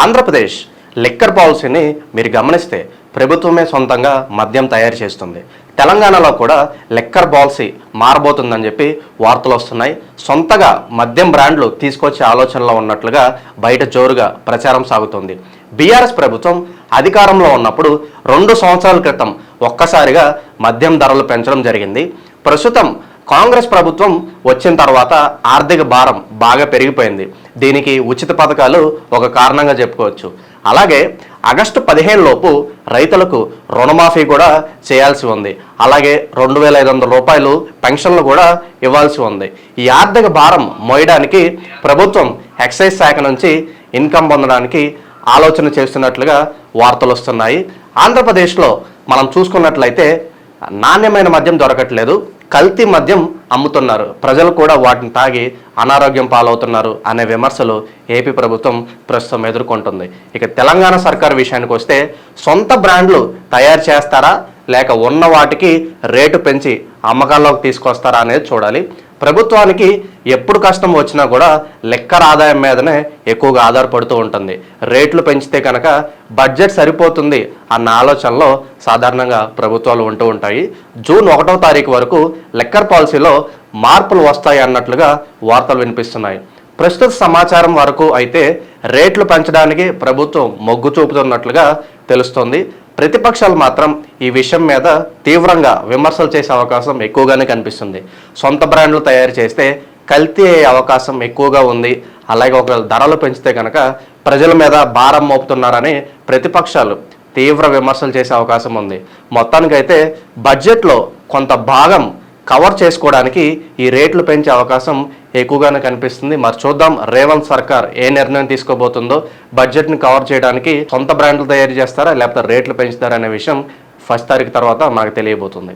Andhra Pradesh liquor పాలసీని మీరు గమనిస్తే ప్రభుత్వమే సొంతంగా మద్యం తయారు చేస్తుంది. తెలంగాణలో కూడా లిక్కర్ పాలసీ మారబోతుందని చెప్పి వార్తలు వస్తున్నాయి. సొంతగా మద్యం బ్రాండ్లు తీసుకొచ్చే ఆలోచనలో ఉన్నట్లుగా బయట జోరుగా ప్రచారం సాగుతుంది. బీఆర్ఎస్ ప్రభుత్వం అధికారంలో ఉన్నప్పుడు 2 సంవత్సరాల క్రితం ఒక్కసారిగా మద్యం ధరలు పెంచడం జరిగింది. ప్రస్తుతం కాంగ్రెస్ ప్రభుత్వం వచ్చిన తర్వాత ఆర్థిక భారం బాగా పెరిగిపోయింది. దీనికి ఉచిత పథకాలు ఒక కారణంగా చెప్పుకోవచ్చు. అలాగే ఆగస్టు 15 లోపు రైతులకు రుణమాఫీ కూడా చేయాల్సి ఉంది. అలాగే 2500 రూపాయలు పెన్షన్లు కూడా ఇవ్వాల్సి ఉంది. ఈ ఆర్థిక భారం మోయడానికి ప్రభుత్వం ఎక్సైజ్ శాఖ నుంచి ఇన్కమ్ పొందడానికి ఆలోచన చేస్తున్నట్లుగా వార్తలు వస్తున్నాయి. ఆంధ్రప్రదేశ్లో మనం చూసుకున్నట్లయితే నాణ్యమైన మద్యం దొరకట్లేదు, కల్తీ మద్యం అమ్ముతున్నారు. ప్రజలు కూడా వాటిని తాగి అనారోగ్యం పాలవుతున్నారు అనే విమర్శలు ఏపీ ప్రభుత్వం ప్రస్తుతం ఎదుర్కొంటుంది. ఇక తెలంగాణ సర్కార్ విషయానికి వస్తే సొంత బ్రాండ్లు తయారు చేస్తారా లేక ఉన్న వాటికి రేటు పెంచి అమ్మకాల్లోకి తీసుకొస్తారా అనేది చూడాలి. ప్రభుత్వానికి ఎప్పుడు కష్టం వచ్చినా కూడా లిక్కర్ ఆదాయం మీదనే ఎక్కువగా ఆధారపడుతూ ఉంటుంది. రేట్లు పెంచితే కనుక బడ్జెట్ సరిపోతుంది అన్న ఆలోచనలో సాధారణంగా ప్రభుత్వాలు ఉంటూ ఉంటాయి. జూన్ 1వ తారీఖు వరకు లిక్కర్ పాలసీలో మార్పులు వస్తాయి అన్నట్లుగా వార్తలు వినిపిస్తున్నాయి. ప్రస్తుత సమాచారం వరకు అయితే రేట్లు పెంచడానికి ప్రభుత్వం మొగ్గు చూపుతున్నట్లుగా తెలుస్తోంది. ప్రతిపక్షాలు మాత్రం ఈ విషయం మీద తీవ్రంగా విమర్శలు చేసే అవకాశం ఎక్కువగానే కనిపిస్తుంది. సొంత బ్రాండ్లు తయారు చేస్తే కల్తీ అయ్యే అవకాశం ఎక్కువగా ఉంది. అలాగే ఒకవేళ ధరలు పెంచితే కనుక ప్రజల మీద భారం మోపుతున్నారని ప్రతిపక్షాలు తీవ్ర విమర్శలు చేసే అవకాశం ఉంది. మొత్తానికైతే బడ్జెట్లో కొంత భాగం కవర్ చేసుకోవడానికి ఈ రేట్లు పెంచే అవకాశం ఎక్కువగానే కనిపిస్తుంది. మరి చూద్దాం రేవంత్ సర్కార్ ఏ నిర్ణయం తీసుకోబోతుందో. బడ్జెట్ని కవర్ చేయడానికి సొంత బ్రాండ్లు తయారు చేస్తారా లేకపోతే రేట్లు పెంచుతారా అనే విషయం 1వ తారీఖు తర్వాత మనకు తెలియబోతుంది.